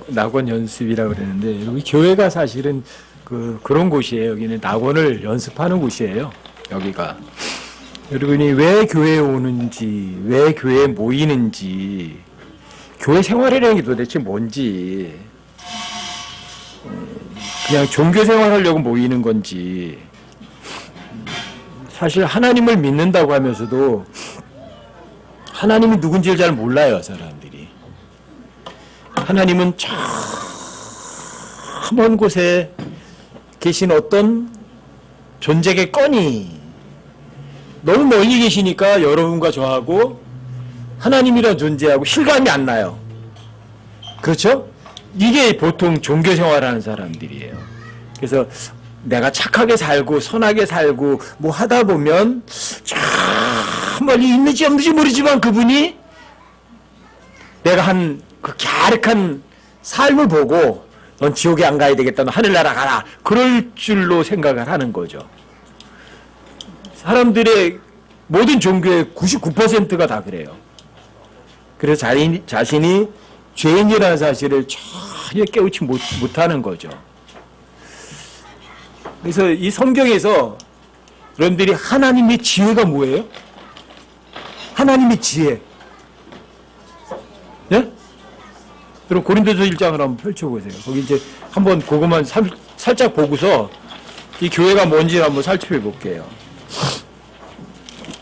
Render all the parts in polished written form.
낙원 연습이라고 그러는데 여기 교회가 사실은 그런 곳이에요. 여기는 낙원을 연습하는 곳이에요. 여기가. 여러분이 왜 교회에 오는지, 왜 교회에 모이는지, 교회 생활이라는 게 도대체 뭔지, 그냥 종교 생활하려고 모이는 건지, 사실 하나님을 믿는다고 하면서도 하나님이 누군지를 잘 몰라요, 사람들이. 하나님은 저 먼 곳에 계신 어떤 존재겠거니 너무 멀리 계시니까 여러분과 저하고 하나님이라는 존재하고 실감이 안 나요. 그렇죠? 이게 보통 종교 생활하는 사람들이에요. 그래서 내가 착하게 살고 선하게 살고 뭐 하다 보면 저 멀리 있는지 없는지 모르지만 그분이 내가 한 그 갸륵한 삶을 보고 넌 지옥에 안 가야 되겠다, 너 하늘나라 가라, 그럴 줄로 생각을 하는 거죠. 사람들의 모든 종교의 99%가 다 그래요. 그래서 자신이 죄인이라는 사실을 전혀 깨우치 못하는 거죠. 그래서 이 성경에서 여러분들이 하나님의 지혜가 뭐예요? 하나님의 지혜. 네? 여러분 고린도서 1장을 한번 펼쳐보세요. 거기 이제 한번 그것만 살짝 보고서 이 교회가 뭔지 한번 살펴볼게요.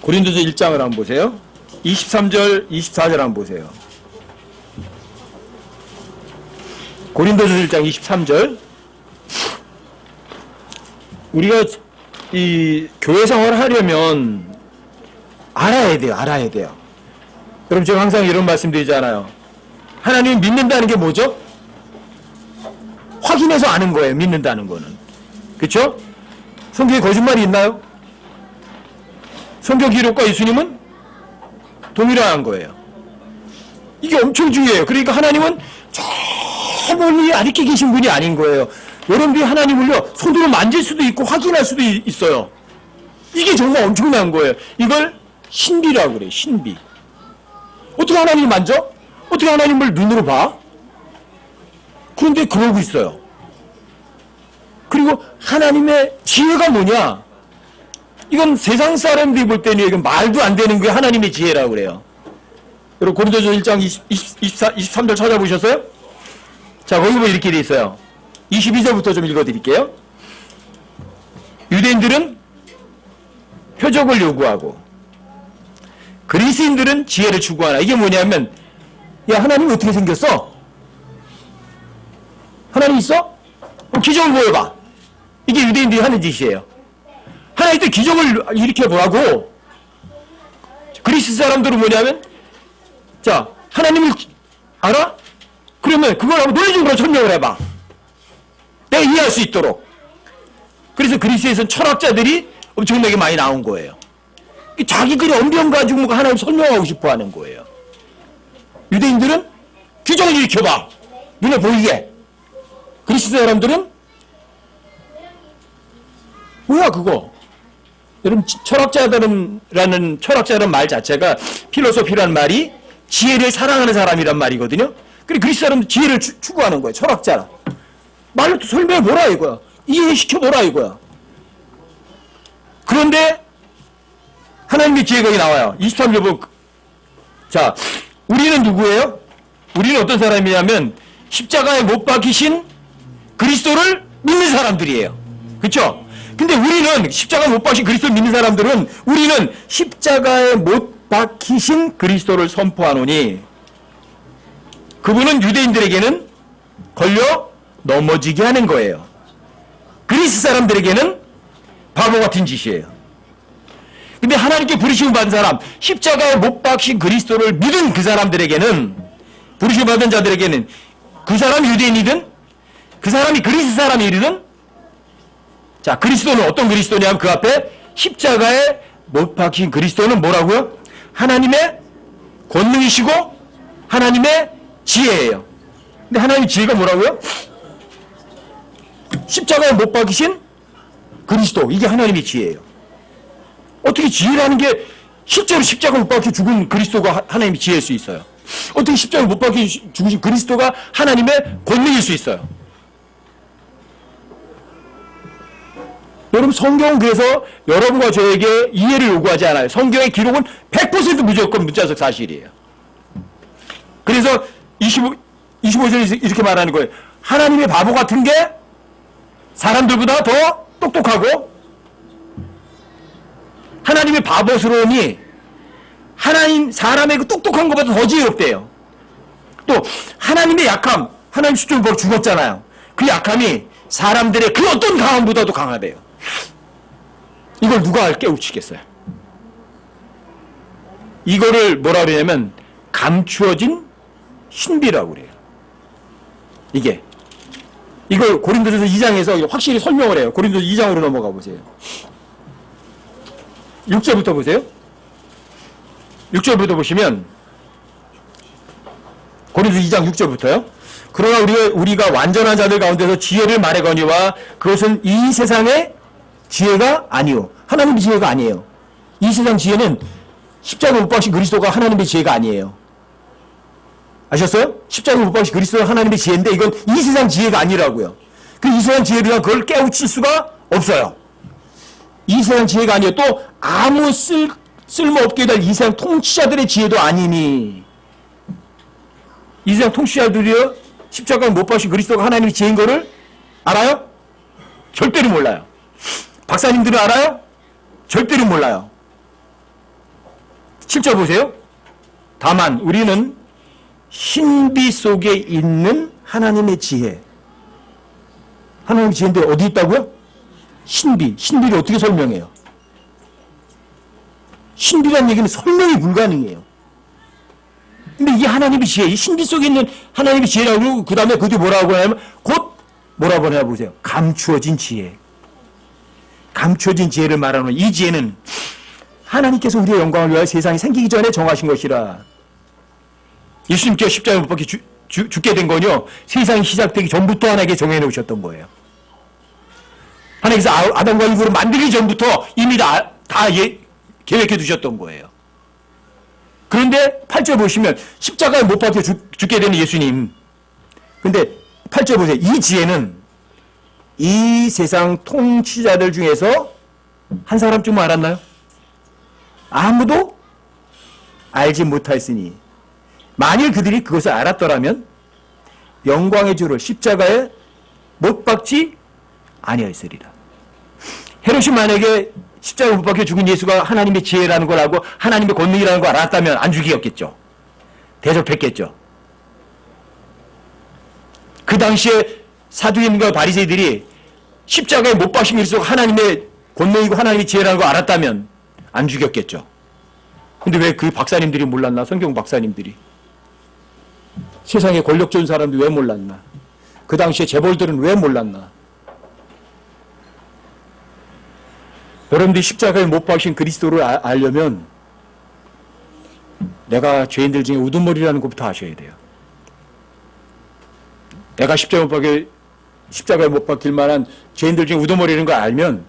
고린도서 1장을 한번 보세요. 23절, 24절 한번 보세요. 고린도서 1장 23절. 우리가 이 교회 생활을 하려면 알아야 돼요. 여러분 제가 항상 이런 말씀 드리잖아요. 하나님 믿는다는 게 뭐죠? 확인해서 아는 거예요. 믿는다는 거는. 그렇죠? 성경에 거짓말이 있나요? 성경 기록과 예수님은 동일한 거예요. 이게 엄청 중요해요. 그러니까 하나님은 저 멀리 아래께 계신 분이 아닌 거예요. 여러분들이 하나님을요 손으로 만질 수도 있고 확인할 수도 있어요. 이게 정말 엄청난 거예요. 이걸 신비라고 그래요. 신비. 어떻게 하나님을 만져? 어떻게 하나님을 눈으로 봐? 그런데 그러고 있어요. 그리고 하나님의 지혜가 뭐냐? 이건 세상 사람들이 볼 때는 이건 말도 안 되는 게 하나님의 지혜라고 그래요. 여러분 고린도서 1장 23절 찾아보셨어요? 자, 거기 보면 이렇게 돼 있어요. 22절부터 좀 읽어드릴게요. 유대인들은 표적을 요구하고 그리스인들은 지혜를 추구하나. 이게 뭐냐면, 야, 하나님이 어떻게 생겼어? 하나님 있어? 기적을 보여봐. 이게 유대인들이 하는 짓이에요. 하나님들 기적을 일으켜보라고. 그리스 사람들은 뭐냐면, 자, 하나님을 알아? 그러면 그걸 하고 논리적으로 설명을 해봐. 내가 이해할 수 있도록. 그래서 그리스에서는 철학자들이 엄청나게 많이 나온 거예요. 자기들이 언변 가지고 하나님 설명하고 싶어 하는 거예요. 유대인들은 기적을 일으켜봐. 눈에 보이게. 그리스 사람들은 뭐야 그거. 여러분 철학자라는 말 자체가 필로소피라는 말이 지혜를 사랑하는 사람이란 말이거든요. 그리고 그리스 사람은 지혜를 추구하는 거예요. 철학자라. 말로 설명해보라 이거야. 이해시켜보라 이거야. 그런데 하나님의 지혜가 여기 나와요. 23절 보고. 자, 우리는 누구예요? 우리는 어떤 사람이냐면 십자가에 못 박히신 그리스도를 믿는 사람들이에요. 그렇죠? 근데 우리는 십자가에 못 박히신 그리스도를 믿는 사람들은 우리는 십자가에 못 박히신 그리스도를 선포하노니 그분은 유대인들에게는 걸려 넘어지게 하는 거예요. 그리스 사람들에게는 바보 같은 짓이에요. 근데 하나님께 부르심을 받은 사람, 십자가에 못 박힌 그리스도를 믿은 그 사람들에게는, 부르심을 받은 자들에게는, 그 사람이 유대인이든 그 사람이 그리스 사람이든, 자, 그리스도는 어떤 그리스도냐면 그 앞에 십자가에 못 박힌 그리스도는 뭐라고요? 하나님의 권능이시고 하나님의 지혜예요. 근데 하나님의 지혜가 뭐라고요? 십자가에 못 박히신 그리스도, 이게 하나님의 지혜예요. 어떻게 지혜라는 게 실제로 십자가 못 박혀 죽은 그리스도가 하나님의 지혜일 수 있어요? 어떻게 십자가에 못 박혀 죽으신 그리스도가 하나님의 권능일 수 있어요? 여러분, 성경은 그래서 여러분과 저에게 이해를 요구하지 않아요. 성경의 기록은 100% 무조건 문자적 사실이에요. 그래서 25절에 이렇게 말하는 거예요. 하나님의 바보 같은 게 사람들보다 더 똑똑하고, 하나님의 바보스러움이 사람의 그 똑똑한 것보다 더 지혜롭대요. 또 하나님의 약함, 하나님 십자가로 죽었잖아요. 그 약함이 사람들의 그 어떤 강함보다도 강하대요. 이걸 누가 깨우치겠어요? 이거를 뭐라 그러냐면 감추어진 신비라고 그래요. 이걸 고린도전서 2장에서 확실히 설명을 해요. 고린도서 2장으로 넘어가 보세요. 6절부터 보세요. 6절부터 보시면 고린도서 2장 6절부터요. 그러나 우리가 완전한 자들 가운데서 지혜를 말하거니와 그것은 이 세상의 지혜가 아니요. 하나님의 지혜가 아니에요. 이 세상 지혜는 십자가에 못 박힌 그리스도가 하나님의 지혜가 아니에요. 아셨어요? 십자가에 못 박힌 그리스도가 하나님의 지혜인데 이건 이 세상 지혜가 아니라고요. 그 이 세상 지혜를 그걸 깨우칠 수가 없어요. 이 세상 지혜가 아니에요. 또 아무 쓸모없게 될 이 세상 통치자들의 지혜도 아니니. 이 세상 통치자들이요, 십자가에 못 박힌 그리스도가 하나님의 지혜인 거를 알아요? 절대로 몰라요. 박사님들은 알아요? 절대로 몰라요. 7절 보세요. 다만 우리는 신비 속에 있는 하나님의 지혜. 하나님의 지혜인데 어디 있다고요? 신비를 어떻게 설명해요? 신비라는 얘기는 설명이 불가능해요. 근데 이게 하나님의 지혜, 이 신비 속에 있는 하나님의 지혜라고 그러고 그 다음에 그뒤 뭐라고 하냐면 곧 뭐라고 하냐 보세요. 감추어진 지혜. 감추어진 지혜를 말하는 이 지혜는 하나님께서 우리의 영광을 위하여 세상이 생기기 전에 정하신 것이라. 예수님께서 십자가에 못 박혀 죽게 된 건요, 세상이 시작되기 전부터 하나님께 정해놓으셨던 거예요. 하나님께서 아담과 이브를 만들기 전부터 이미 다 계획해 두셨던 거예요. 그런데 8절 보시면 십자가에 못 박혀 죽게 되는 예수님. 근데 8절 보세요. 이 지혜는 이 세상 통치자들 중에서 한 사람쯤 알았나요? 아무도 알지 못하였으니 만일 그들이 그것을 알았더라면 영광의 주를 십자가에 못 박지 아니하였으리라. 헤롯이 만약에 십자가에 못 박혀 죽은 예수가 하나님의 지혜라는 걸 알고 하나님의 권능이라는 걸 알았다면 안 죽이었겠죠. 대접했겠죠. 그 당시에 사두개인과 바리새인들이 십자가에 못 박힌 예수가 하나님의 권능이고 하나님의 지혜라는 걸 알았다면 안 죽였겠죠. 근데 왜 그 박사님들이 몰랐나? 성경 박사님들이. 세상에 권력 좋은 사람들이 왜 몰랐나? 그 당시에 재벌들은 왜 몰랐나? 여러분들이 십자가에 못 박힌 그리스도를 알려면 내가 죄인들 중에 우두머리라는 것부터 아셔야 돼요. 내가 십자가에 못 박힐 만한 죄인들 중에 우두머리라는 걸 알면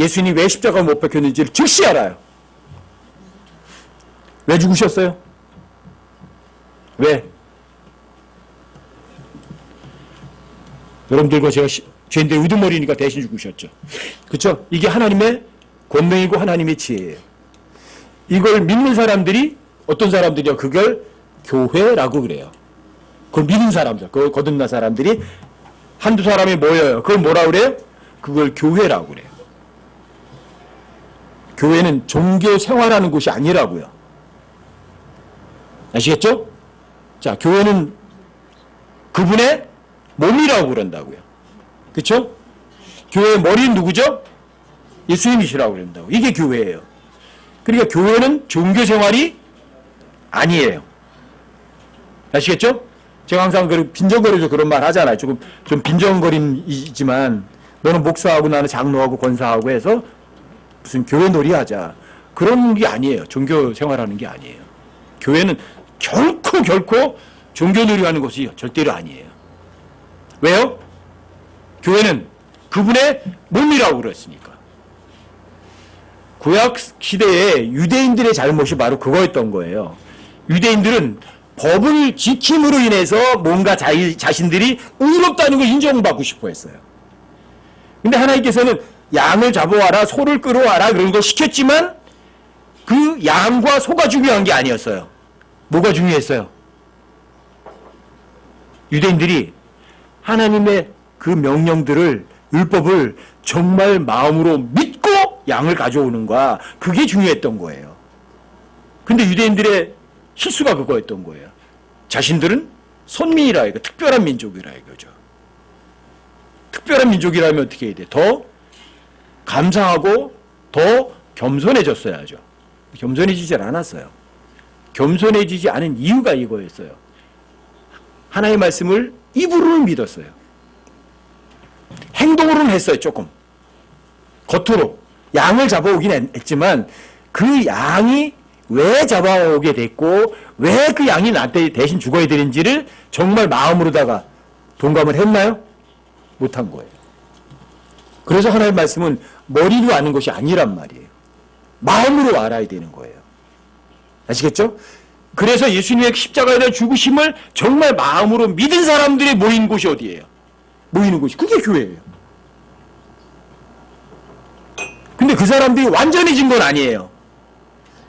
예수님이 왜 십자가에 못 박혔는지를 즉시 알아요. 왜 죽으셨어요? 왜? 여러분들과 제가 죄인들 우두머리니까 대신 죽으셨죠. 그렇죠? 이게 하나님의 권능이고 하나님의 지혜예요. 이걸 믿는 사람들이 어떤 사람들이요? 그걸 교회라고 그래요. 그걸 믿는 사람들, 그걸 거듭난 사람들이 한두 사람이 모여요. 그걸 뭐라 그래요? 그걸 교회라고 그래요. 교회는 종교 생활하는 곳이 아니라고요. 아시겠죠? 자, 교회는 그분의 몸이라고 그런다고요. 그렇죠? 교회의 머리는 누구죠? 예수님이시라고 그런다고. 이게 교회예요. 그러니까 교회는 종교 생활이 아니에요. 아시겠죠? 제가 항상 빈정거리도 그런 말 하잖아요. 좀 빈정거림이지만 너는 목사하고 나는 장로하고 권사하고 해서 무슨 교회 놀이 하자. 그런 게 아니에요. 종교 생활하는 게 아니에요. 교회는 결코 종교 놀이 하는 것이 절대로 아니에요. 왜요? 교회는 그분의 몸이라고 그랬으니까. 구약 시대에 유대인들의 잘못이 바로 그거였던 거예요. 유대인들은 법을 지킴으로 인해서 뭔가 자신들이 의롭다는 걸 인정받고 싶어 했어요. 근데 하나님께서는 양을 잡아와라, 소를 끌어와라 그런 걸 시켰지만 그 양과 소가 중요한 게 아니었어요. 뭐가 중요했어요? 유대인들이 하나님의 그 명령들을, 율법을 정말 마음으로 믿고 양을 가져오는 거야. 그게 중요했던 거예요. 근데 유대인들의 실수가 그거였던 거예요. 자신들은 선민이라 이거, 특별한 민족이라 이거죠. 특별한 민족이라면 어떻게 해야 돼? 더 감사하고 더 겸손해졌어야죠. 겸손해지지 않았어요. 겸손해지지 않은 이유가 이거였어요. 하나님의 말씀을 입으로는 믿었어요. 행동으로는 했어요, 조금. 겉으로. 양을 잡아오긴 했지만 그 양이 왜 잡아오게 됐고 왜 그 양이 나한테 대신 죽어야 되는지를 정말 마음으로다가 동감을 했나요? 못한 거예요. 그래서 하나님의 말씀은 머리로 아는 것이 아니란 말이에요. 마음으로 알아야 되는 거예요. 아시겠죠? 그래서 예수님의 십자가에 대한 죽으심을 정말 마음으로 믿은 사람들이 모인 곳이 어디예요? 모이는 곳이. 그게 교회예요. 근데 그 사람들이 완전해진 건 아니에요.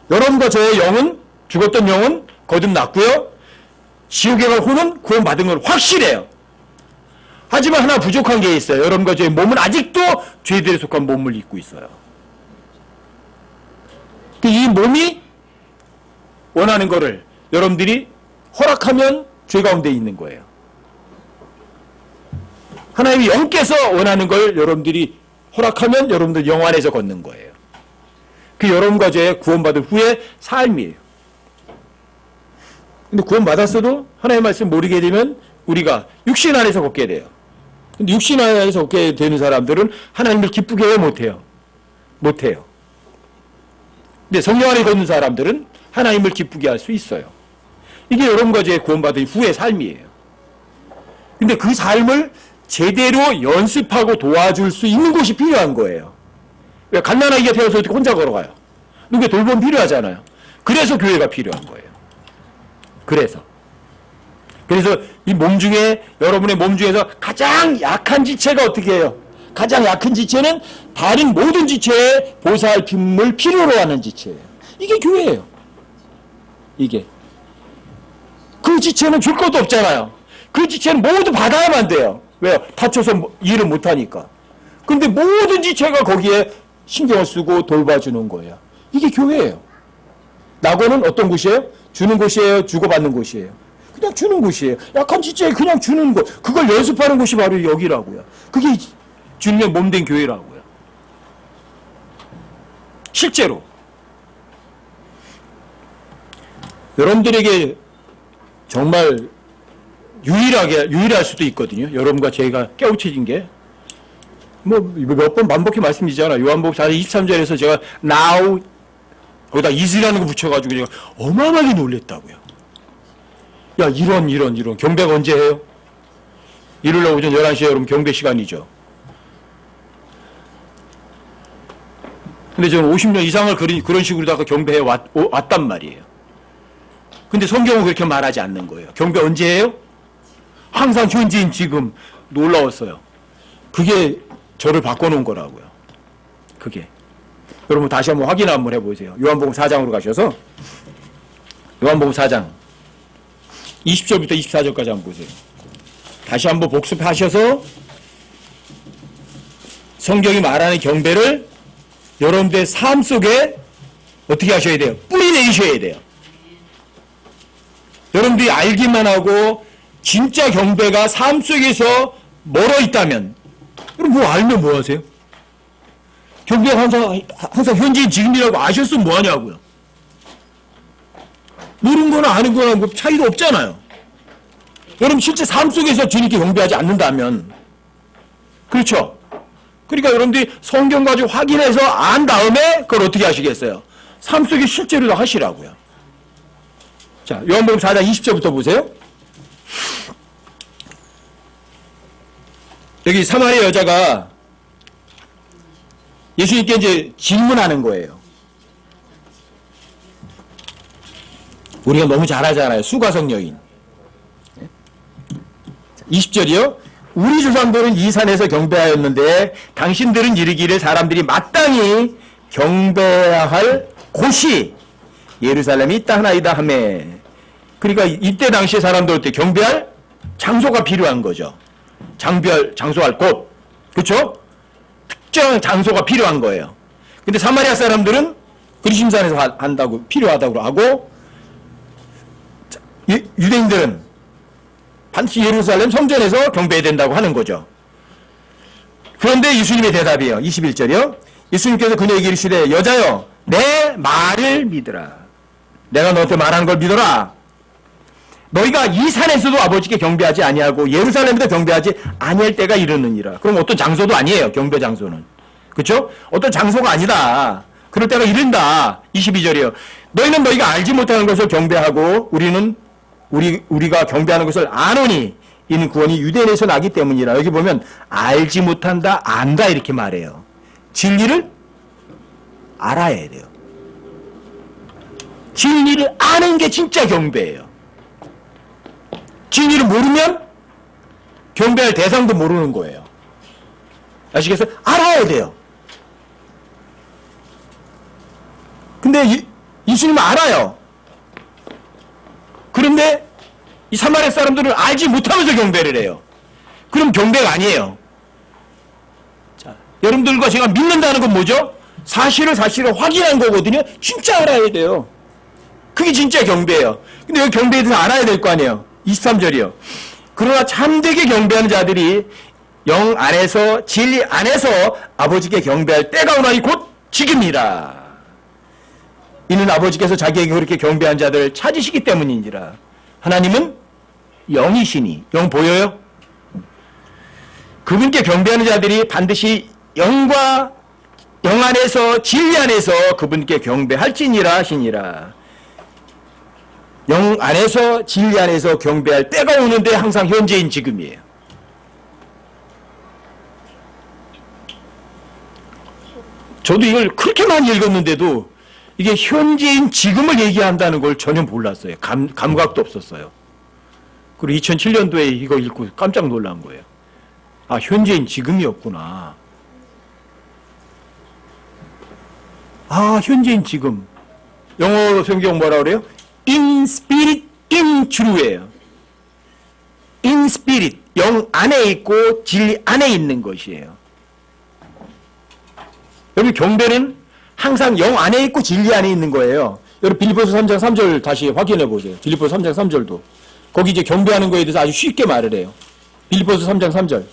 여러분과 저의 영은, 죽었던 영은 거듭났고요. 지옥에 갈 혼은 구원받은 건 확실해요. 하지만 하나 부족한 게 있어요. 여러분과 저의 몸은 아직도 죄들에 속한 몸을 입고 있어요. 이 몸이 원하는 거를 여러분들이 허락하면 죄 가운데 있는 거예요. 하나님이 영께서 원하는 걸 여러분들이 허락하면 여러분들 영 안에서 걷는 거예요. 그 여러분과 저의 구원받은 후의 삶이에요. 근데 구원받았어도 하나님의 말씀 모르게 되면 우리가 육신 안에서 걷게 돼요. 근데 육신 안에서 걷게 되는 사람들은 하나님을 기쁘게 해 못해요. 못해요. 근데 성령 안에 걷는 사람들은 하나님을 기쁘게 할 수 있어요. 이게 여러분과 저의 구원받은 후의 삶이에요. 근데 그 삶을 제대로 연습하고 도와줄 수 있는 곳이 필요한 거예요. 왜 갓난아기가 태어서 어떻게 혼자 걸어가요? 누구의 돌봄 필요하잖아요. 그래서 교회가 필요한 거예요. 그래서 이 몸 중에, 여러분의 몸 중에서 가장 약한 지체가 어떻게 해요? 가장 약한 지체는 다른 모든 지체의 보살핌을 필요로 하는 지체예요. 이게 교회예요. 이게. 그 지체는 줄 것도 없잖아요. 그 지체는 모두 받아야만 돼요. 왜요? 다쳐서 일을 못하니까. 근데 모든 지체가 거기에 신경을 쓰고 돌봐주는 거예요. 이게 교회예요. 낙원은 어떤 곳이에요? 주는 곳이에요? 주고받는 곳이에요? 그냥 주는 곳이에요. 약한 지체에 그냥 주는 것. 그걸 연습하는 곳이 바로 여기라고요. 그게 주님의 몸된 교회라고요. 실제로 여러분들에게 정말 유일할 수도 있거든요. 여러분과 제가 깨우쳐진 게. 몇 번 반복해 말씀드리잖아요. 요한복음 4장 23절에서 제가 now 거기다 is라는 거 붙여가지고 제가 어마어마하게 놀랬다고요. 야, 이런 경배가 언제 해요? 일요일 오전 11시에 여러분 경배 시간이죠. 근데 저는 50년 이상을 그런 식으로 경배해 왔단 말이에요. 근데 성경은 그렇게 말하지 않는 거예요. 경배 언제 해요? 항상 현재인 지금. 놀라웠어요. 그게 저를 바꿔놓은 거라고요. 그게. 여러분 다시 한번 확인 한번 해보세요. 요한복음 4장으로 가셔서 요한복음 4장 20절부터 24절까지 한번 보세요. 다시 한번 복습하셔서 성경이 말하는 경배를 여러분들의 삶 속에 어떻게 하셔야 돼요? 뿌리내셔야 돼요. 여러분들이 알기만 하고 진짜 경배가 삶 속에서 멀어 있다면, 여러분 뭐 알면 뭐 하세요? 경배가 항상 현재인 지금이라고 아셨으면 뭐 하냐고요. 모르는 거나 아는 거나 뭐 차이도 없잖아요. 여러분 실제 삶 속에서 주님께 경배하지 않는다면, 그렇죠? 그러니까 여러분들이 성경 가지고 확인해서 안 다음에 그걸 어떻게 하시겠어요? 삶 속에 실제로 하시라고요. 자, 요한복음 4장 20절부터 보세요. 여기 사마리아 여자가 예수님께 이제 질문하는 거예요. 우리가 너무 잘 알잖아요. 수가성 여인. 20절이요. 우리 조상들은 이 산에서 경배하였는데 당신들은 이르기를 사람들이 마땅히 경배해야 할 곳이 예루살렘이 있다 하나이다 하매. 그러니까 이때 당시에 사람들한테 경배할 장소가 필요한 거죠. 장소할 곳. 그렇죠? 특정한 장소가 필요한 거예요. 근데 사마리아 사람들은 그리심산에서 한다고 필요하다고 하고 유대인들은 반드시 예루살렘 성전에서 경배해야 된다고 하는 거죠. 그런데 예수님의 대답이에요. 21절이요. 예수님께서 그녀에게 이르시되 여자여 내 말을 믿으라. 내가 너한테 말하는 걸 믿어라. 너희가 이 산에서도 아버지께 경배하지 아니하고 예루살렘에도 경배하지 아니할 때가 이르느니라. 그럼 어떤 장소도 아니에요. 경배 장소는. 그렇죠? 어떤 장소가 아니다. 그럴 때가 이른다. 22절이요. 너희는 너희가 알지 못하는 것을 경배하고 우리가 경배하는 것을 아노니 이는 구원이 유대인에서 나기 때문이라. 여기 보면 알지 못한다, 안다 이렇게 말해요. 진리를 알아야 돼요. 진리를 아는 게 진짜 경배예요. 진리를 모르면 경배할 대상도 모르는 거예요. 아시겠어요? 알아야 돼요. 근데 예수님은 알아요. 그런데 이 사마리아 사람들은 알지 못하면서 경배를 해요. 그럼 경배가 아니에요. 자, 여러분들과 제가 믿는다는 건 뭐죠? 사실을 확인한 거거든요. 진짜 알아야 돼요. 그게 진짜 경배예요. 근데 여기 경배에 대해서 알아야 될 거 아니에요. 23절이요. 그러나 참되게 경배하는 자들이 영 안에서 진리 안에서 아버지께 경배할 때가 오나니 곧 지금이라. 이는 아버지께서 자기에게 그렇게 경배한 자들을 찾으시기 때문인지라. 하나님은 영이시니. 영 보여요? 그분께 경배하는 자들이 반드시 영 안에서 진리 안에서 그분께 경배할지니라 하시니라. 영 안에서 진리 안에서 경배할 때가 오는데 항상 현재인 지금이에요. 저도 이걸 그렇게 많이 읽었는데도 이게 현재인 지금을 얘기한다는 걸 전혀 몰랐어요. 감각도 없었어요. 그리고 2007년도에 이거 읽고 깜짝 놀란 거예요. 아, 현재인 지금이었구나. 아, 현재인 지금. 영어 성경 뭐라 그래요? In spirit, in truth예요. In spirit, 영 안에 있고 진리 안에 있는 것이에요. 여기 경배는 항상 영 안에 있고 진리 안에 있는 거예요. 여러분 빌립보서 3장 3절 다시 확인해 보세요. 빌립보서 3장 3절도. 거기 이제 경배하는 거에 대해서 아주 쉽게 말을 해요. 빌립보서 3장 3절.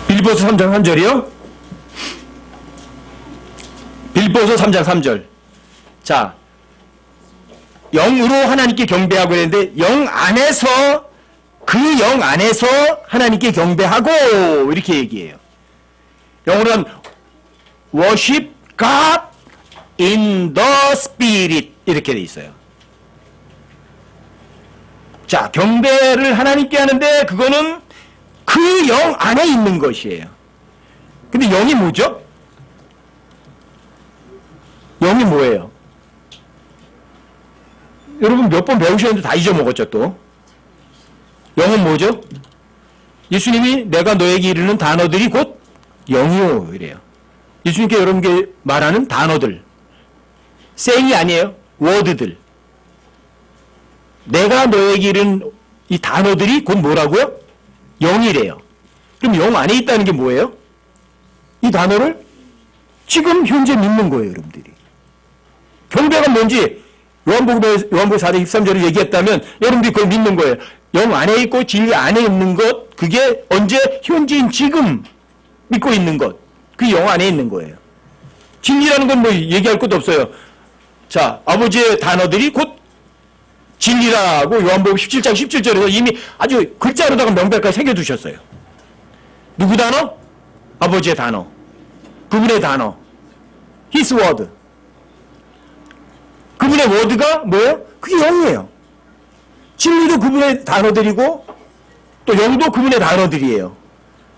빌립보서 3장 3절이요? 빌립보서 3장 3절. 자, 영으로 하나님께 경배하고 했는데 영 안에서 그 영 안에서 하나님께 경배하고 이렇게 얘기해요. 영어로는 worship God in the Spirit 이렇게 돼 있어요. 자, 경배를 하나님께 하는데 그거는 그 영 안에 있는 것이에요. 근데 영이 뭐죠? 영이 뭐예요? 여러분 몇 번 배우셨는데 다 잊어먹었죠 또. 영은 뭐죠? 예수님이 내가 너에게 이르는 단어들이 곧 영이요 이래요. 예수님께 여러분께 말하는 단어들. saying이 아니에요. 워드들. 내가 너에게 이르는 이 단어들이 곧 뭐라고요? 영이래요. 그럼 영 안에 있다는 게 뭐예요? 이 단어를 지금 현재 믿는 거예요, 여러분들이. 경배가 뭔지 요한복음 4장 13절을 얘기했다면 여러분들이 그걸 믿는 거예요. 영 안에 있고 진리 안에 있는 것, 그게 언제? 현재인 지금 믿고 있는 것. 그게 영 안에 있는 거예요. 진리라는 건 뭐 얘기할 것도 없어요. 자, 아버지의 단어들이 곧 진리라고 요한복음 17장 17절에서 이미 아주 글자로다가 명백하게 새겨두셨어요. 누구 단어? 아버지의 단어. 그분의 단어. His word. 그분의 워드가 뭐예요? 그게 영이에요. 진리도 그분의 단어들이고 또 영도 그분의 단어들이에요.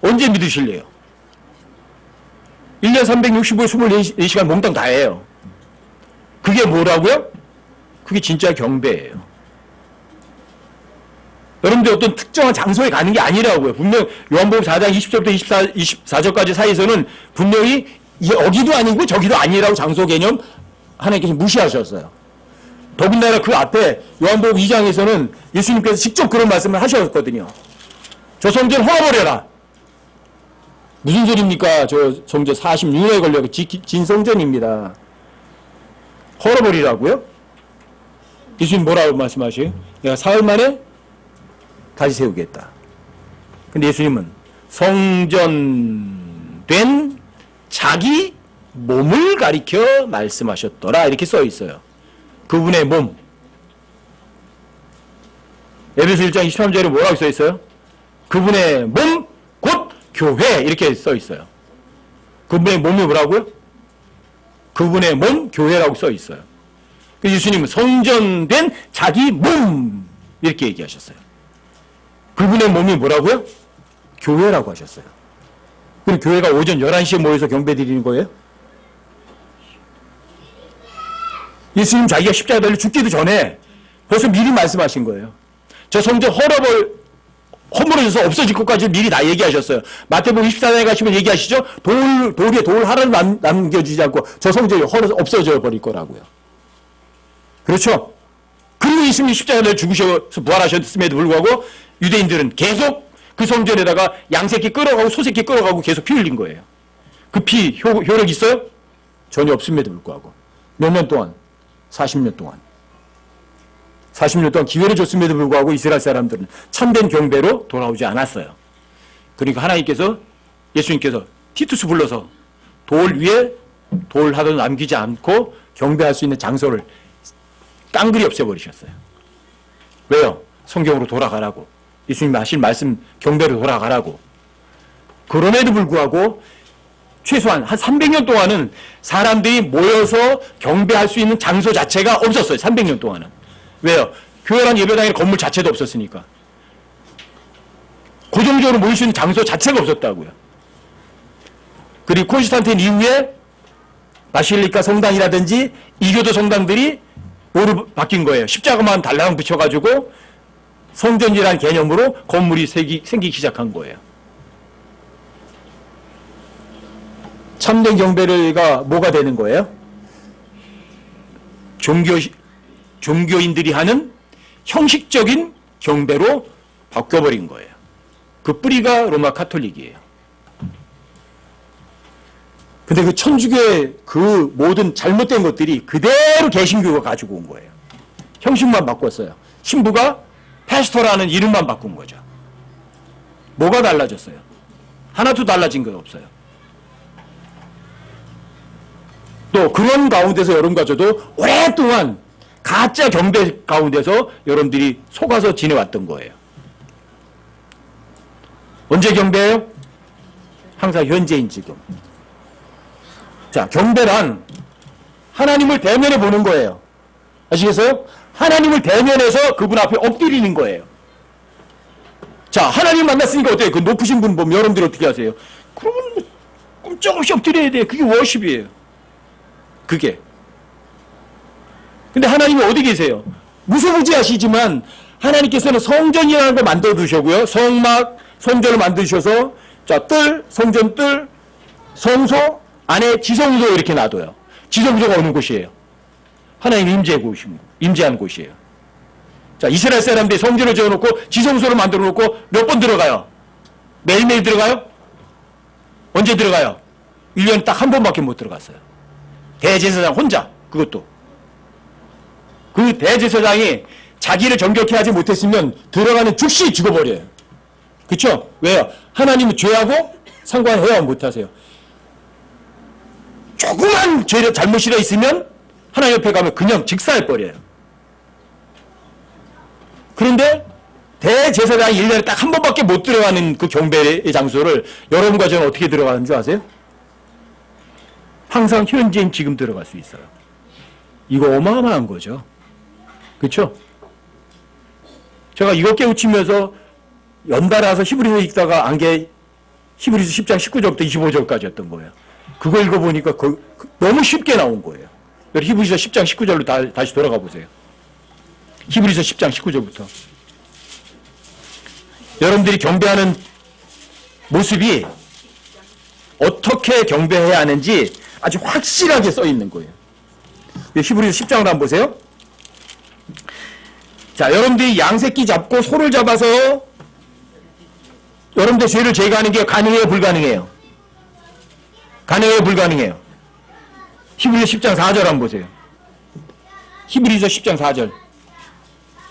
언제 믿으실래요? 1년 365일 24시간 몽땅 다 해요. 그게 뭐라고요? 그게 진짜 경배예요. 여러분들 어떤 특정한 장소에 가는 게 아니라고요. 분명 요한복음 4장 20절부터 24절까지 사이에서는 분명히 여기도 아니고 저기도 아니라고 장소 개념 하나님께서 무시하셨어요. 더군다나 그 앞에 요한복음 2장에서는 예수님께서 직접 그런 말씀을 하셨거든요. 저 성전 헐어버려라. 무슨 소리입니까? 저 성전 46년에 걸려 진 성전입니다. 헐어버리라고요? 예수님 뭐라고 말씀하셔요? 내가 사흘 만에 다시 세우겠다. 근데 예수님은 성전된 자기 몸을 가리켜 말씀하셨더라. 이렇게 써 있어요. 그분의 몸. 에베소 1장 23절에 뭐라고 써 있어요? 그분의 몸, 곧 교회. 이렇게 써 있어요. 그분의 몸이 뭐라고요? 그분의 몸, 교회라고 써 있어요. 예수님은 성전된 자기 몸. 이렇게 얘기하셨어요. 그분의 몸이 뭐라고요? 교회라고 하셨어요. 그럼 교회가 오전 11시에 모여서 경배 드리는 거예요? 예수님 자기가 십자가 달려 죽기도 전에 벌써 미리 말씀하신 거예요. 저 성전 허물어져서 없어질 것까지 미리 다 얘기하셨어요. 마태복음 24장에 가시면 얘기하시죠? 돌에 돌 하나도 남겨주지 않고 저 성전이 없어져 버릴 거라고요. 그렇죠? 그리고 예수님이 십자가 달려 죽으셔서 부활하셨음에도 불구하고 유대인들은 계속 그 성전에다가 양새끼 끌어가고 소새끼 끌어가고 계속 피 흘린 거예요. 그 피 효력 있어요? 전혀 없음에도 불구하고. 몇 년 동안? 40년 동안. 40년 동안 기회를 줬음에도 불구하고 이스라엘 사람들은 참된 경배로 돌아오지 않았어요. 그러니까 하나님께서 예수님께서 티투스 불러서 돌 위에 돌 하나도 남기지 않고 경배할 수 있는 장소를 깡그리 없애버리셨어요. 왜요? 성경으로 돌아가라고. 예수님이 하신 말씀 경배로 돌아가라고. 그럼에도 불구하고 최소한 한 300년 동안은 사람들이 모여서 경배할 수 있는 장소 자체가 없었어요. 300년 동안은. 왜요? 교회란 예배당의 건물 자체도 없었으니까. 고정적으로 모일 수 있는 장소 자체가 없었다고요. 그리고 콘스탄틴 이후에 바실리카 성당이라든지 이교도 성당들이 뭐로 바뀐 거예요? 십자가만 달랑 붙여가지고 성전이라는 개념으로 건물이 생기기 시작한 거예요. 참된 경배가 뭐가 되는 거예요? 종교인들이 하는 형식적인 경배로 바뀌어버린 거예요. 그 뿌리가 로마 카톨릭이에요. 근데 그 천주교의 그 모든 잘못된 것들이 그대로 개신교가 가지고 온 거예요. 형식만 바꿨어요. 신부가 패스터라는 이름만 바꾼 거죠. 뭐가 달라졌어요? 하나도 달라진 건 없어요. 또 그런 가운데서 여러분과 저도 오랫동안 가짜 경배 가운데서 여러분들이 속아서 지내왔던 거예요. 언제 경배해요? 항상 현재인 지금. 자, 경배란 하나님을 대면해 보는 거예요. 아시겠어요? 하나님을 대면해서 그분 앞에 엎드리는 거예요. 자, 하나님 만났으니까 어때요? 그 높으신 분 보면 여러분들 어떻게 하세요? 그러면 꼼짝없이 엎드려야 돼요. 그게 워십이에요. 그게. 근데 하나님이 어디 계세요? 무소부지하시지만 하나님께서는 성전이라는 걸 만들어 두셨고요. 성막, 성전을 만드셔서 자, 성전 뜰, 성소, 안에 지성소 이렇게 놔둬요. 지성소가 어느 곳이에요? 하나님 임재하는 곳이에요. 자, 이스라엘 사람들이 성전을 지어놓고 지성소를 만들어 놓고 몇 번 들어가요? 매일매일 들어가요? 언제 들어가요? 1년에 딱 한 번밖에 못 들어갔어요. 대제사장 혼자. 그것도. 그 대제사장이 자기를 정결케 하지 못했으면 들어가는 즉시 죽어버려요. 그렇죠? 왜요? 하나님은 죄하고 상관해야 못하세요. 조그만 죄를 잘못이라 있으면 하나님 옆에 가면 그냥 직사해버려요. 그런데 대제사장이 1년에 딱 한 번밖에 못 들어가는 그 경배의 장소를 여러분과 저는 어떻게 들어가는 줄 아세요? 항상 현재인 지금 들어갈 수 있어요. 이거 어마어마한 거죠. 그렇죠? 제가 이거 깨우치면서 연달아서 히브리서 읽다가 안개 히브리서 10장 19절부터 25절까지였던 거예요. 그거 읽어보니까 너무 쉽게 나온 거예요. 히브리서 10장 19절로 다시 돌아가 보세요. 히브리서 10장 19절부터. 여러분들이 경배하는 모습이 어떻게 경배해야 하는지 아주 확실하게 써 있는 거예요. 히브리서 10장을 한번 보세요. 자, 여러분들이 양새끼 잡고 소를 잡아서 여러분들 죄를 제거하는 게 가능해요, 불가능해요? 가능해요, 불가능해요? 히브리서 10장 4절 한번 보세요. 히브리서 10장 4절.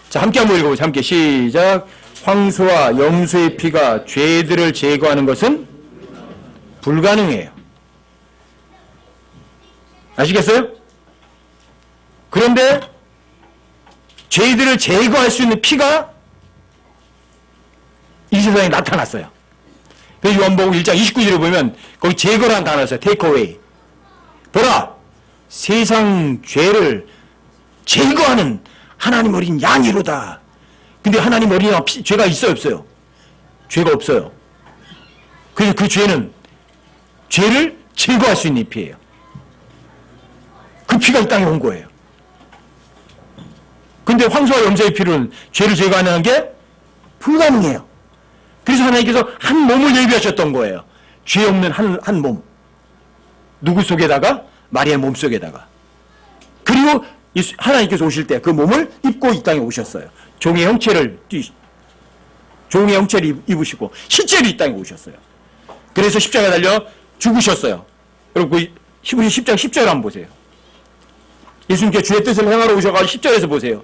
자, 함께 한번 읽어보세요. 함께 시작. 황소와 염소의 피가 죄들을 제거하는 것은 불가능해요. 아시겠어요? 그런데 죄들을 제거할 수 있는 피가 이 세상에 나타났어요. 그래서 요한복음 1장 29절에 보면 거기 제거라는 단어가 있어요. take away. 보라, 세상 죄를 제거하는 하나님 어린 양이로다. 근데 하나님 어린 양 죄가 있어요, 없어요? 죄가 없어요. 그래서 그 죄는 죄를 제거할 수 있는 피예요. 그 피가 이 땅에 온 거예요. 근데 황소와 염소의 피는 죄를 제거하는 게 불가능해요. 그래서 하나님께서 한 몸을 예비하셨던 거예요. 죄 없는 한 몸. 누구 속에다가? 마리아의 몸 속에다가. 그리고 하나님께서 오실 때 그 몸을 입고 이 땅에 오셨어요. 종의 형체를 입으시고 실제로 이 땅에 오셨어요. 그래서 십자가에 달려 죽으셨어요. 여러분 그 히브리서 10장 10절 한번 보세요. 예수님께 주의 뜻을 행하러 오셔가지고 10절에서 보세요.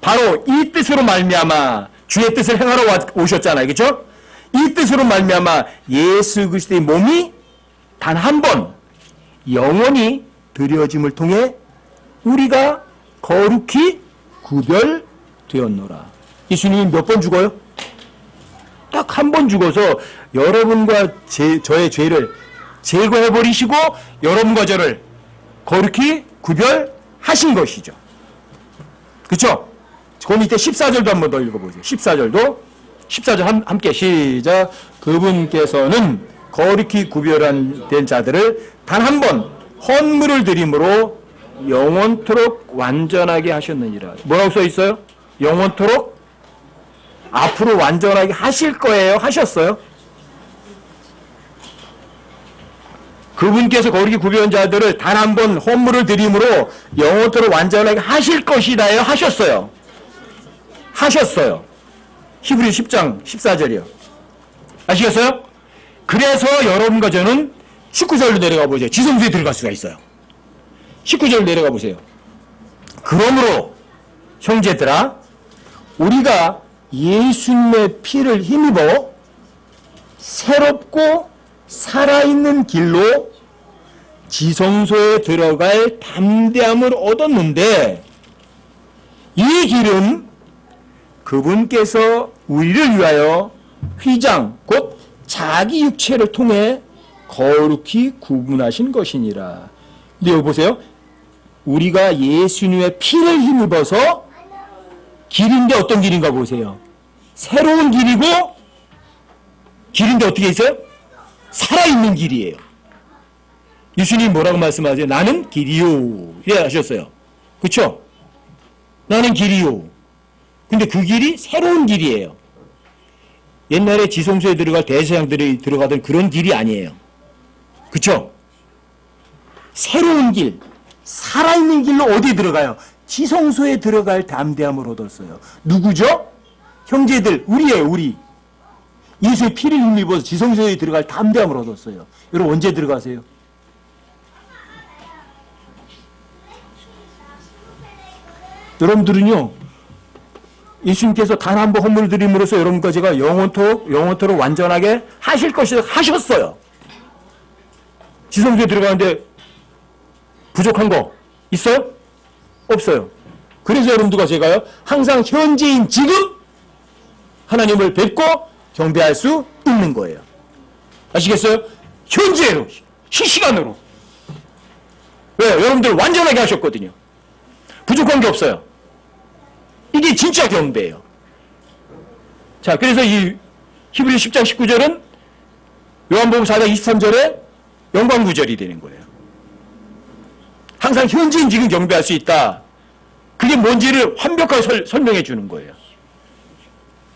바로 이 뜻으로 말미암아 주의 뜻을 행하러 오셨잖아요. 그렇죠? 이 뜻으로 말미암아 예수 그리스도의 몸이 단 한 번 영원히 드려짐을 통해 우리가 거룩히 구별되었노라. 예수님이 몇 번 죽어요? 딱 한 번 죽어서 여러분과 저의 죄를 제거해버리시고 여러분과 저를 거룩히 구별하신 것이죠. 그렇죠? 그럼 이때 14절도 한 번 더 읽어보세요. 14절 함께 시작. 그분께서는 거룩히 구별된 자들을 단 한 번 헌물을 드림으로 영원토록 완전하게 하셨느니라. 뭐라고 써 있어요? 영원토록? 앞으로 완전하게 하실 거예요? 하셨어요? 그분께서 거룩히 구별한 자들을 단 한 번 헌물을 드림으로 영원토록 완전하게 하실 것이다요? 하셨어요? 하셨어요. 히브리 10장 14절이요. 아시겠어요? 그래서 여러분과 저는 19절로 내려가 보세요. 지성소에 들어갈 수가 있어요. 19절 내려가 보세요. 그러므로 형제들아 우리가 예수님의 피를 힘입어 새롭고 살아있는 길로 지성소에 들어갈 담대함을 얻었는데 이 길은 그분께서 우리를 위하여 휘장 곧 자기 육체를 통해 거룩히 구분하신 것이니라. 근데 여기 보세요. 우리가 예수님의 피를 힘입어서 길인데 어떤 길인가 보세요. 새로운 길이고 길인데 어떻게 있어요? 살아있는 길이에요. 예수님 뭐라고 말씀하세요? 나는 길이요. 이래 하셨어요. 그렇죠? 나는 길이요. 근데 그 길이 새로운 길이에요. 옛날에 지성소에 들어갈 대제사장들이 들어가던 그런 길이 아니에요. 그렇죠? 새로운 길, 살아있는 길로 어디 들어가요? 지성소에 들어갈 담대함을 얻었어요. 누구죠? 형제들, 우리예요, 우리. 예수의 피를 힘입어서 지성소에 들어갈 담대함을 얻었어요. 여러분 언제 들어가세요? 여러분들은요, 예수님께서 단 한 번 헌물을 드림으로써 여러분과 제가 영원토록 완전하게 하실 것이다 하셨어요. 지성소에 들어가는데 부족한 거 있어요? 없어요. 그래서 여러분들과 제가요 항상 현재인 지금 하나님을 뵙고 경배할 수 있는 거예요. 아시겠어요? 현재로, 실시간으로. 왜요? 여러분들 완전하게 하셨거든요. 부족한 게 없어요. 이게 진짜 경배예요. 자, 그래서 이 히브리 10장 19절은 요한복음 4장 23절에 영광구절이 되는 거예요. 항상 현재인 지금 경배할 수 있다. 그게 뭔지를 완벽하게 설명해 주는 거예요.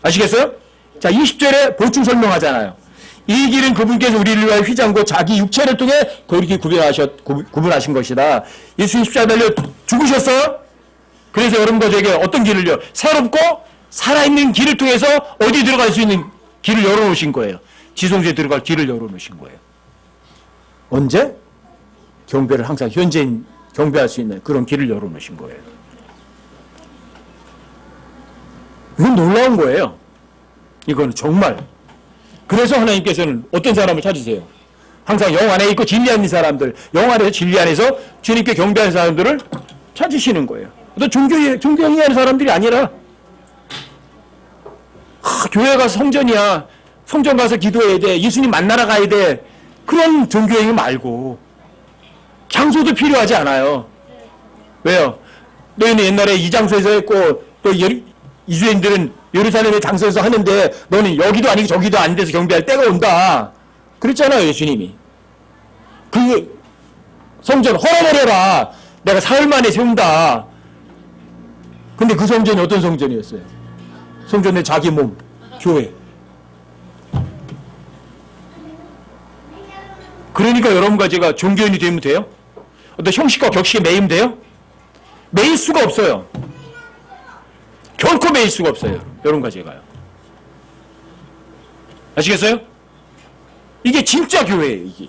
아시겠어요? 자, 20절에 보충 설명하잖아요. 이 길은 그분께서 우리를 위하여 휘장고 자기 육체를 통해 그렇게 구분하신 것이다. 예수님 십자가에 달려 죽으셨어요. 그래서 여러분과 저에게 어떤 길을요? 새롭고 살아있는 길을 통해서 어디 들어갈 수 있는 길을 열어놓으신 거예요. 지성소에 들어갈 길을 열어놓으신 거예요. 언제? 경배를 항상 현재인 경배할 수 있는 그런 길을 열어놓으신 거예요. 이건 놀라운 거예요. 이건 정말. 그래서 하나님께서는 어떤 사람을 찾으세요? 항상 영 안에 있고 진리 안에 있는 사람들, 영 안에서 진리 안에서 주님께 경배하는 사람들을 찾으시는 거예요. 또 존경하는 사람들이 아니라 교회 가서 성전이야. 성전 가서 기도해야 돼. 예수님 만나러 가야 돼. 그런 종교행위 말고 장소도 필요하지 않아요. 왜요? 너희는 옛날에 이 장소에서 했고 또 이주인들은 예루살렘의 장소에서 하는데 너는 여기도 아니고 저기도 안 돼서 경배할 때가 온다. 그랬잖아요, 예수님이. 그 성전 헐어버려라. 내가 사흘 만에 세운다. 근데 그 성전이 어떤 성전이었어요? 성전의 자기 몸, 교회. 그러니까 여러분과 제가 종교인이 되면 돼요? 어떤 형식과 격식에 매이면 돼요? 매일 수가 없어요. 결코 매일 수가 없어요. 여러분과 제가요. 아시겠어요? 이게 진짜 교회예요, 이게.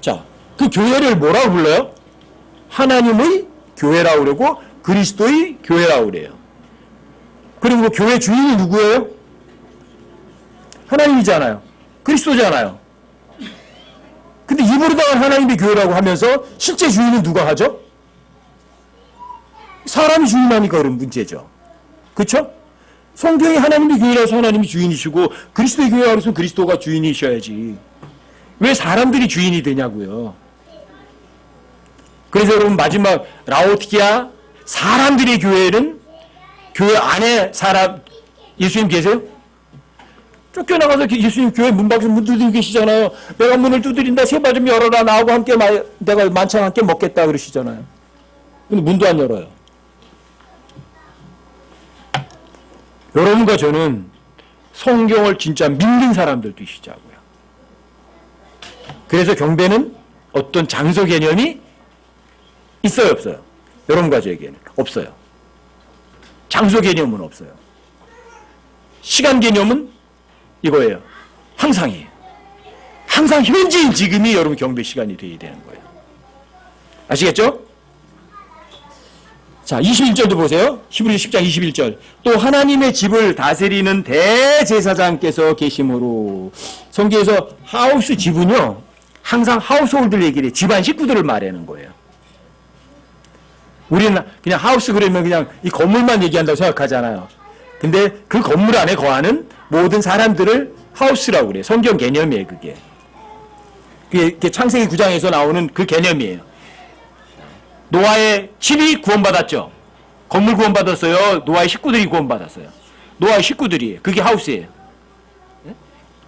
자, 그 교회를 뭐라고 불러요? 하나님의 교회라고 그러고 그리스도의 교회라고 그래요. 그리고 교회 주인이 누구예요? 하나님이잖아요. 그리스도잖아요. 근데 입으로다가 하나님의 교회라고 하면서 실제 주인은 누가 하죠? 사람이 주인하니까 그런 문제죠. 그렇죠? 성경이 하나님의 교회라서 하나님이 주인이시고 그리스도의 교회라고 해서 그리스도가 주인이셔야지. 왜 사람들이 주인이 되냐고요. 그래서 여러분 마지막 라오디게아 사람들의 교회는 교회 안에 예수님 계세요? 쫓겨나가서 예수님 교회 문 밖에서 문 두드리고 계시잖아요. 내가 문을 두드린다. 제발 좀 열어라. 나하고 함께 내가 만찬 함께 먹겠다 그러시잖아요. 근데 문도 안 열어요. 여러분과 저는 성경을 진짜 믿는 사람들이시자고요. 그래서 경배는 어떤 장소 개념이 있어요, 없어요? 여러분과 저에게는 없어요. 장소 개념은 없어요. 시간 개념은 이거예요. 항상이에요. 항상 현재인 지금이 여러분 경배 시간이 되어야 되는 거예요. 아시겠죠? 자, 21절도 보세요. 히브리 10장 21절. 또 하나님의 집을 다스리는 대제사장께서 계심으로. 성경에서 하우스 집은요, 항상 하우스홀들 얘기를 해요. 집안 식구들을 말하는 거예요. 우리는 그냥 하우스 그러면 그냥 이 건물만 얘기한다고 생각하잖아요. 근데 그 건물 안에 거하는 모든 사람들을 하우스라고 그래요. 성경 개념이에요, 그게. 그게 창세기 9장에서 나오는 그 개념이에요. 노아의 집이 구원받았죠. 건물 구원받았어요. 노아의 식구들이 구원받았어요. 노아의 식구들이에요. 그게 하우스예요.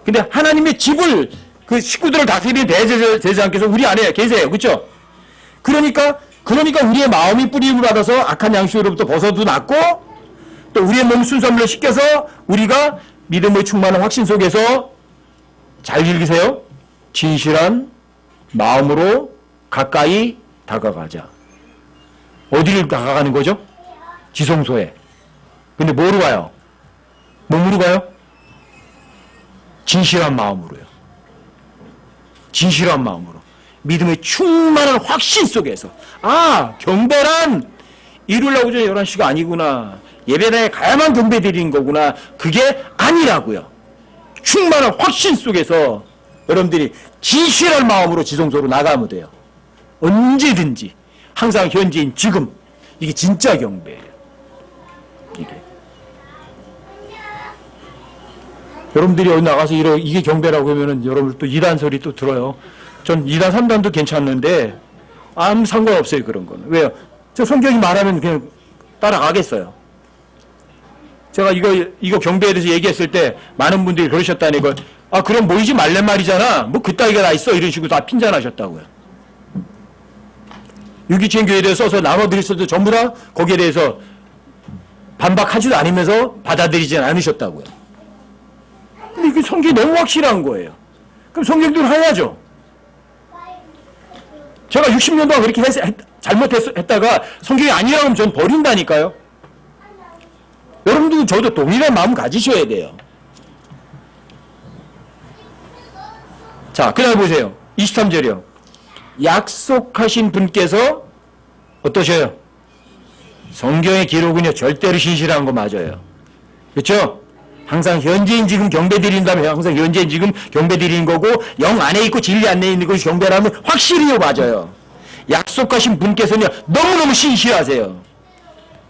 근데 하나님의 집을 그 식구들을 다스리는 대제사장께서 우리 안에 계세요. 그렇죠? 그러니까 우리의 마음이 뿌림을 받아서 악한 양식으로부터 벗어도 낫고 또 우리의 몸 순수함을 씻겨서 우리가 믿음의 충만한 확신 속에서 잘 읽으세요. 진실한 마음으로 가까이 다가가자. 어디를 다가가는 거죠? 지성소에. 근데 뭐로 가요? 몸으로 가요? 진실한 마음으로요. 진실한 마음으로. 믿음의 충만한 확신 속에서. 경배란 일요일날 오전 11시가 아니구나. 예배당에 가야만 경배 드리는 거구나. 그게 아니라고요. 충만한 확신 속에서 여러분들이 진실한 마음으로 지성소로 나가면 돼요. 언제든지. 항상 현재인 지금. 이게 진짜 경배예요. 이게. 여러분들이 어디 나가서 이게 경배라고 하면은 여러분 또 2단 소리 또 들어요. 전 2단, 3단도 괜찮는데 아무 상관없어요, 그런 거는. 왜요? 저 성경이 말하면 그냥 따라가겠어요. 제가 이거 경배에 대해서 얘기했을 때 많은 분들이 그러셨다니, 걸. 아, 그럼 모이지 말란 말이잖아. 뭐 그따위가 다 있어. 이런 식으로 다 핀잔하셨다고요. 유기체 교회에 대해서 써서 나눠드렸어도 전부 다 거기에 대해서 반박하지도 않으면서 받아들이진 않으셨다고요. 근데 이게 성경이 너무 확실한 거예요. 그럼 성경대로 해야죠. 제가 60년 동안 그렇게 잘못했다가 성경이 아니라고 하면 전 버린다니까요. 여러분들도 저도 동일한 마음 가지셔야 돼요. 자, 그 다음에 보세요. 23절이요. 약속하신 분께서 어떠셔요? 성경의 기록은요, 절대로 신실한 거 맞아요. 그렇죠? 항상 현재인 지금 경배 드린다면 항상 현재인 지금 경배 드리는 거고, 영 안에 있고 진리 안에 있는 것이 경배라면 확실히요, 맞아요. 약속하신 분께서는요, 너무너무 신실하세요.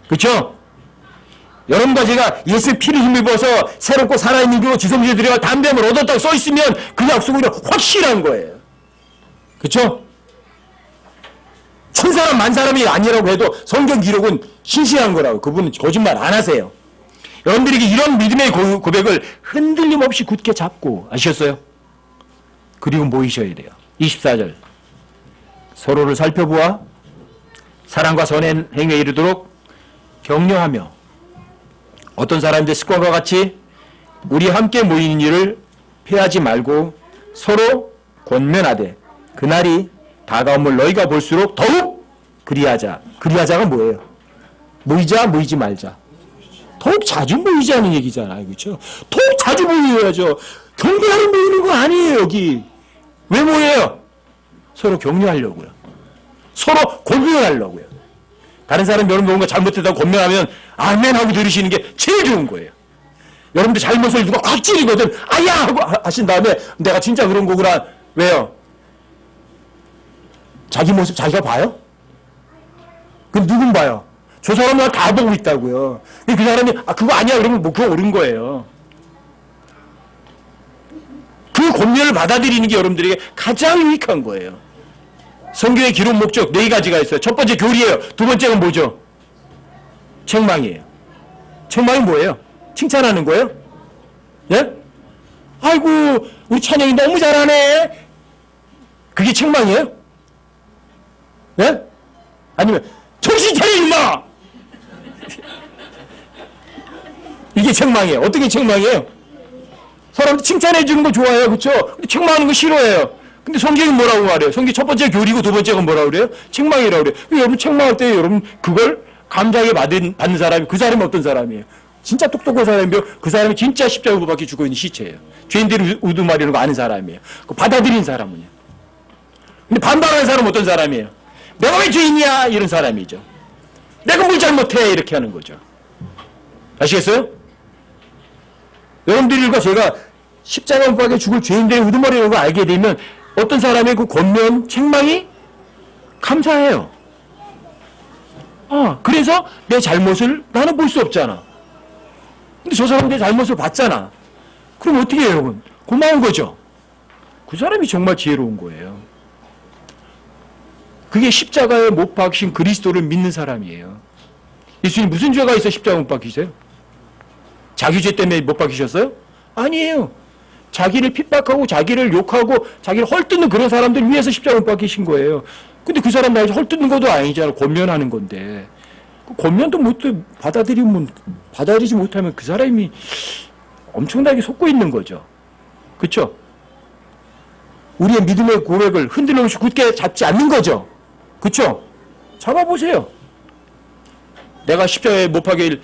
그렇죠? 여러분과 제가 예수의 피를 힘입어서 새롭고 살아있는 교 지성소들이와 담대함을 얻었다고 써있으면 그 약속은 확실한 거예요. 그렇죠? 천 사람 만 사람이 아니라고 해도 성경 기록은 신실한 거라고. 그분은 거짓말 안 하세요. 여러분들에게 이런 믿음의 고백을 흔들림 없이 굳게 잡고, 아셨어요? 그리고 모이셔야 돼요. 24절. 서로를 살펴보아 사랑과 선한 행위에 이르도록 격려하며, 어떤 사람들 습관과 같이 우리 함께 모이는 일을 피하지 말고 서로 권면하되 그날이 다가옴을 너희가 볼수록 더욱 그리하자. 그리하자가 뭐예요? 모이자, 모이지 말자. 더욱 자주 모이자는 얘기잖아요. 그렇죠? 더욱 자주 모여야죠. 경배하러 모이는 거 아니에요, 여기. 왜 모여요? 서로 격려하려고요. 서로 권면하려고요. 다른 사람이 여러분 뭔가 잘못했다고 권면하면 아멘 하고 들으시는 게 제일 좋은 거예요. 여러분들 잘못을 누가 꽉 찌르거든. 아야 하고 하신 다음에 내가 진짜 그런 거구나. 왜요? 자기 모습 자기가 봐요? 그럼 누군 봐요? 저 사람은 다 보고 있다고요. 그 사람이 그거 아니야 그러면 뭐 그거 옳은 거예요. 그 권면을 받아들이는 게 여러분들에게 가장 유익한 거예요. 성경의 기록 목적 4가지가 있어요. 첫 번째 교리예요. 두 번째는 뭐죠? 책망이에요. 책망이 뭐예요? 칭찬하는 거예요? 예? 아이고 우리 찬영이 너무 잘하네. 그게 책망이에요? 예? 아니면 정신 차려 임마! 이게 책망이에요. 어떻게 책망이에요? 사람들 칭찬해 주는 거 좋아해요. 그렇죠? 근데 책망하는 거 싫어해요. 근데 성경이 뭐라고 말해요? 성경 첫 번째 교리고 두 번째가 뭐라고 그래요? 책망이라고 그래요. 여러분 책망할 때 여러분 그걸 감사하게 받는 사람이, 그 사람이 어떤 사람이에요? 진짜 똑똑한 사람이요. 그 사람이 진짜 십자가 못 박혀 죽어 있는 시체예요. 죄인들이 우두마리는 거 아는 사람이에요. 그 받아들인 사람은요. 근데 반발하는 사람은 어떤 사람이에요? 내가 왜 죄인이야? 이런 사람이죠. 내가 뭘 잘못해? 이렇게 하는 거죠. 아시겠어요? 여러분들과 제가 십자가 못 박혀 죽을 죄인들의 우두머리라는 걸 알게 되면 어떤 사람의 그 권면, 책망이 감사해요. 그래서 내 잘못을 나는 볼 수 없잖아. 근데 저 사람 내 잘못을 봤잖아. 그럼 어떻게 해요, 여러분? 고마운 거죠. 그 사람이 정말 지혜로운 거예요. 그게 십자가에 못 박히신 그리스도를 믿는 사람이에요. 예수님 무슨 죄가 있어 십자가 못 박히세요? 자기 죄 때문에 못 박히셨어요? 아니에요. 자기를 핍박하고 자기를 욕하고 자기를 헐뜯는 그런 사람들 위해서 십자가 못 박히신 거예요. 근데 그 사람 나에서 헐뜯는 것도 아니잖아. 권면하는 건데. 그 권면도 못 받아들이지 못하면 그 사람이 엄청나게 속고 있는 거죠. 그렇죠? 우리의 믿음의 고백을 흔들림없이 굳게 잡지 않는 거죠. 그렇죠? 잡아보세요. 내가 십자가에 못 박힐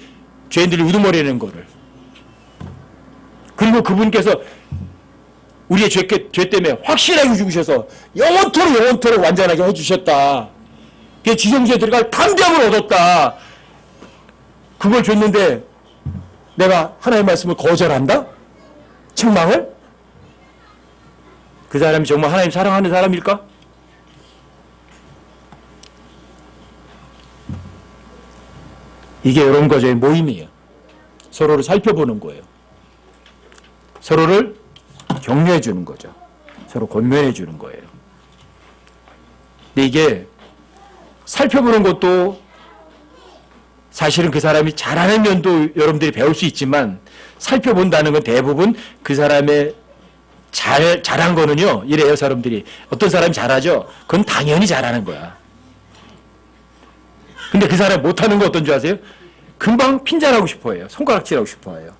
죄인들이 우두머리는 거를. 그리고 그분께서 우리의 죄 때문에 확실하게 죽으셔서 영원토록 완전하게 해주셨다. 그 지성소에 들어갈 담대함을 얻었다. 그걸 줬는데 내가 하나님의 말씀을 거절한다? 책망을? 그 사람이 정말 하나님 사랑하는 사람일까? 이게 이런 거죠. 모임이에요. 서로를 살펴보는 거예요. 서로를 격려해 주는 거죠. 서로 권면해 주는 거예요. 근데 이게 살펴보는 것도 사실은 그 사람이 잘하는 면도 여러분들이 배울 수 있지만 살펴본다는 건 대부분 그 사람의 잘한 거는요. 이래요, 사람들이. 어떤 사람이 잘하죠? 그건 당연히 잘하는 거야. 근데 그 사람이 못하는 거 어떤 줄 아세요? 금방 핀잔하고 싶어 해요. 손가락질하고 싶어 해요.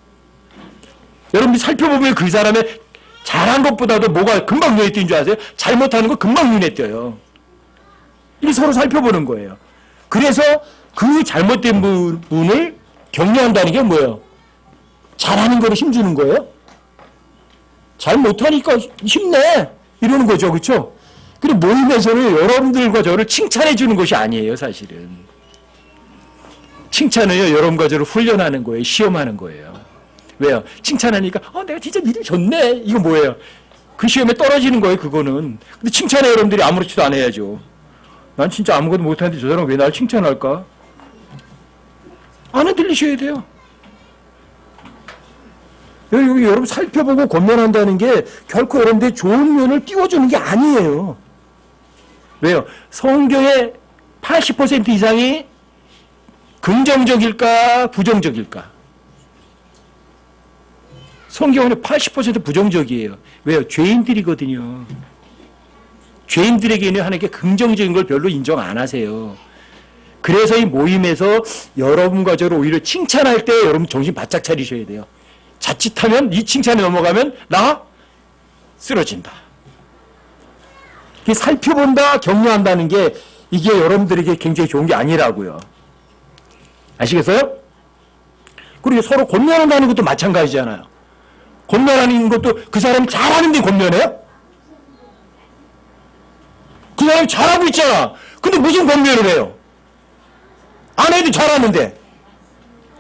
여러분이 살펴보면 그 사람의 잘한 것보다도 뭐가 금방 눈에 띄는 줄 아세요? 잘못하는 거 금방 눈에 띄어요. 이게 서로 살펴보는 거예요. 그래서 그 잘못된 부분을 격려한다는 게 뭐예요? 잘하는 거를 힘주는 거예요? 잘 못하니까 힘내! 이러는 거죠. 그렇죠? 그리고 모임에서는 여러분들과 저를 칭찬해 주는 것이 아니에요. 사실은. 칭찬은요. 여러분과 저를 훈련하는 거예요. 시험하는 거예요. 왜요? 칭찬하니까 내가 진짜 믿음이 좋네. 이거 뭐예요? 그 시험에 떨어지는 거예요. 그거는. 근데 칭찬에 여러분들이 아무렇지도 않아야죠. 난 진짜 아무것도 못하는데 저 사람 왜 날 칭찬할까? 안에 들리셔야 돼요. 여기 여러분 살펴보고 권면한다는 게 결코 여러분들의 좋은 면을 띄워주는 게 아니에요. 왜요? 성경의 80% 이상이 긍정적일까 부정적일까? 성경은 80% 부정적이에요. 왜요? 죄인들이거든요. 죄인들에게는 하나님께 긍정적인 걸 별로 인정 안 하세요. 그래서 이 모임에서 여러분과 저를 오히려 칭찬할 때 여러분 정신 바짝 차리셔야 돼요. 자칫하면 이 칭찬에 넘어가면 나 쓰러진다. 살펴본다, 격려한다는 게 이게 여러분들에게 굉장히 좋은 게 아니라고요. 아시겠어요? 그리고 서로 권면한다는 것도 마찬가지잖아요. 권면하는 것도 그 사람이 잘하는데 권면해요? 그 사람이 잘하고 있잖아. 근데 무슨 권면을 해요? 안 해도 잘하는데.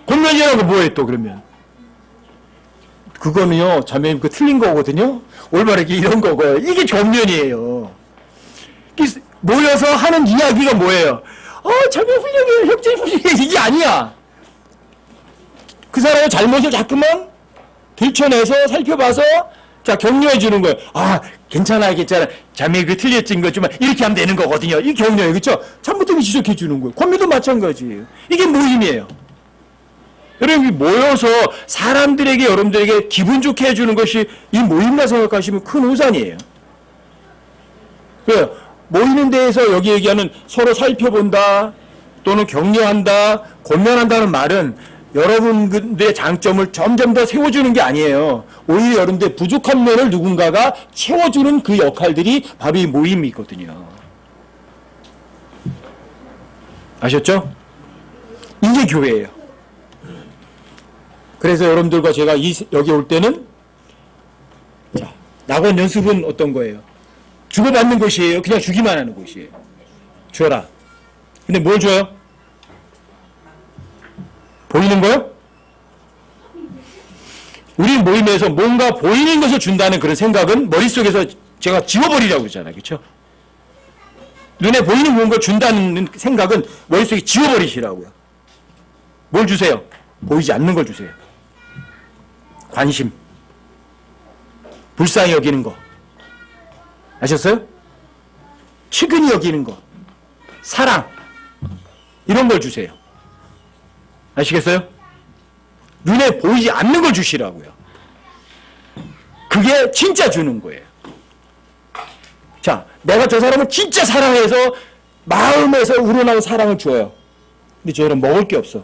권면이라고 뭐해 또 그러면? 그거는요, 자매님, 그 틀린 거거든요? 올바르게 이런 거고요. 이게 전면이에요. 모여서 하는 이야기가 뭐예요? 자매 훌륭해요, 형제 훌륭해요. 이게 아니야. 그 사람의 잘못을 자꾸만 들춰내서 살펴봐서 자, 격려해 주는 거예요. 괜찮아. 자매 그 틀렸진 거지만 이렇게 하면 되는 거거든요. 이 격려예요. 그렇죠? 잘못된 거 지적해 주는 거예요. 권면도 마찬가지예요. 이게 모임이에요. 여러분이 모여서 사람들에게 여러분들에게 기분 좋게 해주는 것이 이 모임이라 생각하시면 큰 오산이에요. 왜요? 모이는 데에서 여기 얘기하는 서로 살펴본다 또는 격려한다 권면한다는 말은 여러분들의 장점을 점점 더 세워주는 게 아니에요. 오히려 여러분들의 부족한 면을 누군가가 채워주는 그 역할들이 바로 이 모임이거든요. 아셨죠? 이게 교회예요. 그래서 여러분들과 제가 여기 올 때는 자, 낙원 연습은 어떤 거예요? 주고받는 곳이에요? 그냥 주기만 하는 곳이에요? 줘라. 근데 뭘 줘요? 보이는 거요? 우리 모임에서 뭔가 보이는 것을 준다는 그런 생각은 머릿속에서 제가 지워버리라고 그러잖아요. 그렇죠? 눈에 보이는 뭔가 준다는 생각은 머릿속에 지워버리시라고요. 뭘 주세요? 보이지 않는 걸 주세요. 관심, 불쌍히 여기는 거, 아셨어요? 측은히 여기는 거, 사랑, 이런 걸 주세요. 아시겠어요? 눈에 보이지 않는 걸 주시라고요. 그게 진짜 주는 거예요. 자, 내가 저 사람을 진짜 사랑해서 마음에서 우러나온 사랑을 줘요. 근데 저 사람 먹을 게 없어.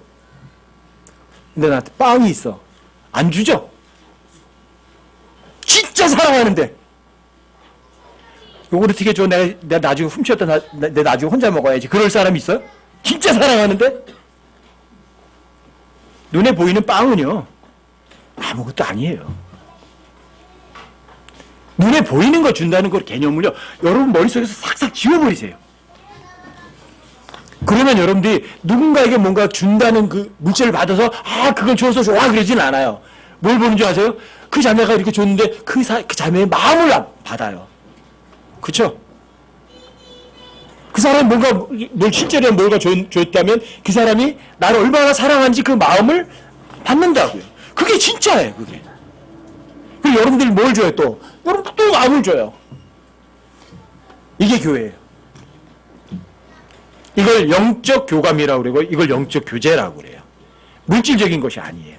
근데 나한테 빵이 있어. 안 주죠? 진짜 사랑하는데 요걸 어떻게 줘? 내가 나중에 훔쳤다 내 나중에 혼자 먹어야지. 그럴 사람이 있어요? 진짜 사랑하는데? 눈에 보이는 빵은요 아무것도 아니에요. 눈에 보이는 거 준다는 걸 개념을요 여러분 머릿속에서 싹싹 지워버리세요. 그러면 여러분들이 누군가에게 뭔가 준다는 그 물질을 받아서 그걸 줘서 좋아 그러진 않아요. 뭘 보는 줄 아세요? 그 자매가 이렇게 줬는데 그 자매의 마음을 받아요. 그쵸? 그 사람이 뭘 실제로 뭔가 줬다면 그 사람이 나를 얼마나 사랑하는지 그 마음을 받는다고요. 그게 진짜예요, 그게. 그리고 여러분들이 뭘 줘요, 또? 여러분들 또 마음을 줘요. 이게 교회예요. 이걸 영적 교감이라고 그러고 이걸 영적 교제라고 그래요. 물질적인 것이 아니에요.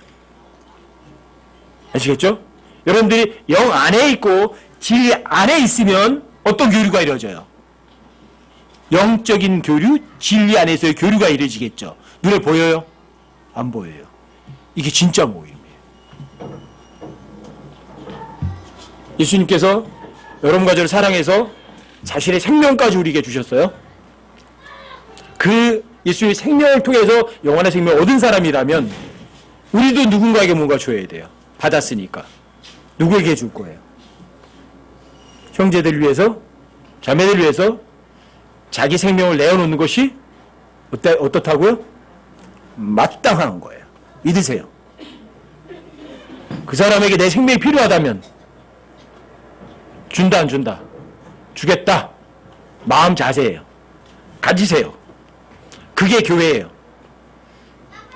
아시겠죠? 여러분들이 영 안에 있고 진리 안에 있으면 어떤 교류가 이루어져요? 영적인 교류, 진리 안에서의 교류가 이루어지겠죠. 눈에 보여요? 안 보여요. 이게 진짜 모임이에요. 예수님께서 여러분과 저를 사랑해서 자신의 생명까지 우리에게 주셨어요. 그 예수의 생명을 통해서 영원한 생명을 얻은 사람이라면 우리도 누군가에게 뭔가 줘야 돼요. 받았으니까. 누구에게 줄 거예요? 형제들 위해서, 자매들 위해서 자기 생명을 내어놓는 것이 어떻다고요? 마땅한 거예요. 믿으세요. 그 사람에게 내 생명이 필요하다면 준다 안 준다? 주겠다. 마음 자세예요. 가지세요. 그게 교회예요.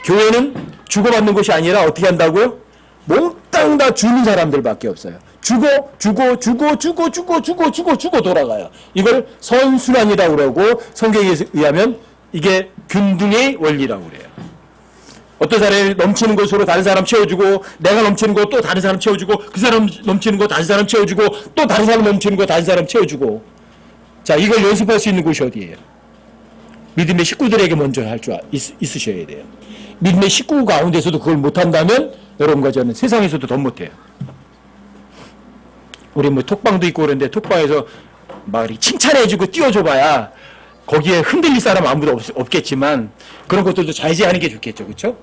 교회는 주고받는 것이 아니라 어떻게 한다고요? 몽땅 다 주는 사람들밖에 없어요. 주고 돌아가요. 이걸 선순환이라고 그러고 성경에 의하면 이게 균등의 원리라고 그래요. 어떤 사람이 넘치는 것으로 다른 사람 채워주고 내가 넘치는 거 또 다른 사람 채워주고 그 사람 넘치는 거 다른 사람 채워주고 또 다른 사람 넘치는 거 다른 사람 채워주고 자 이걸 연습할 수 있는 곳이 어디예요? 믿음의 식구들에게 먼저 할 줄 있으셔야 돼요. 믿음의 식구 가운데서도 그걸 못한다면 여러분과 저는 세상에서도 더 못해요. 우리 뭐 톡방도 있고 그런데 톡방에서 막 칭찬해주고 띄워줘봐야 거기에 흔들릴 사람 아무도 없겠지만 그런 것들도 자제하는 게 좋겠죠. 그렇죠?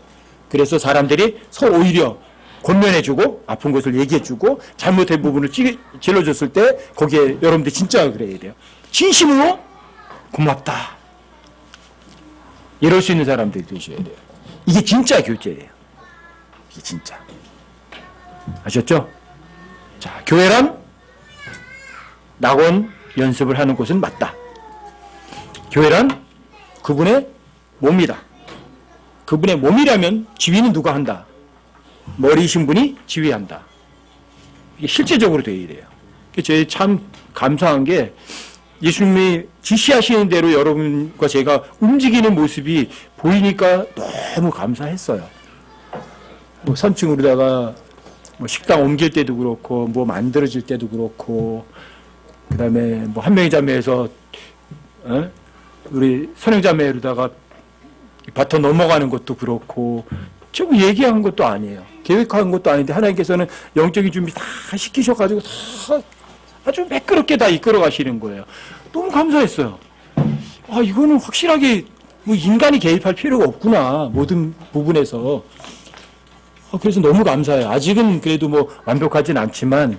그래서 사람들이 서로 오히려 권면해주고 아픈 것을 얘기해주고 잘못된 부분을 찔러줬을 때 거기에 여러분들 진짜 그래야 돼요. 진심으로 고맙다. 이럴 수 있는 사람들이 되셔야 돼요. 이게 진짜 교제예요. 이게 진짜. 아셨죠? 자, 교회란 낙원 연습을 하는 곳은 맞다. 교회란 그분의 몸이다. 그분의 몸이라면 지휘는 누가 한다? 머리이신 분이 지휘한다. 이게 실제적으로 돼야 돼요. 저희 참 감사한 게 예수님이 지시하시는 대로 여러분과 제가 움직이는 모습이 보이니까 너무 감사했어요. 뭐 3층으로다가 뭐 식당 옮길 때도 그렇고 뭐 만들어질 때도 그렇고 그다음에 뭐 한 명의 자매에서 우리 선행자매로다가 바텀 넘어가는 것도 그렇고 지금 얘기한 것도 아니에요. 계획한 것도 아닌데 하나님께서는 영적인 준비 다 시키셔가지고 다 아주 매끄럽게 다 이끌어 가시는 거예요. 너무 감사했어요. 아 이거는 확실하게 뭐 인간이 개입할 필요가 없구나 모든 부분에서. 그래서 너무 감사해요. 아직은 그래도 뭐 완벽하진 않지만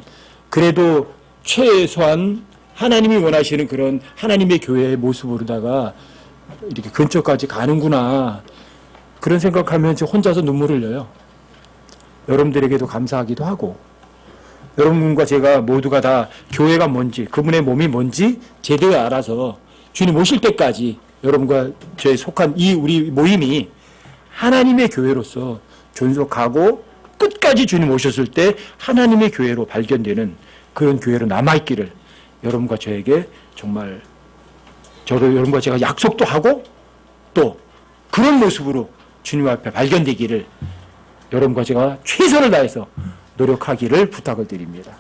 그래도 최소한 하나님이 원하시는 그런 하나님의 교회의 모습으로다가 이렇게 근처까지 가는구나 그런 생각하면 혼자서 눈물을 흘려요. 여러분들에게도 감사하기도 하고 여러분과 제가 모두가 다 교회가 뭔지 그분의 몸이 뭔지 제대로 알아서 주님 오실 때까지 여러분과 저에 속한 이 우리 모임이 하나님의 교회로서 존속하고 끝까지 주님 오셨을 때 하나님의 교회로 발견되는 그런 교회로 남아있기를 여러분과 저에게 정말 저도 여러분과 제가 약속도 하고 또 그런 모습으로 주님 앞에 발견되기를 여러분과 제가 최선을 다해서 노력하기를 부탁을 드립니다.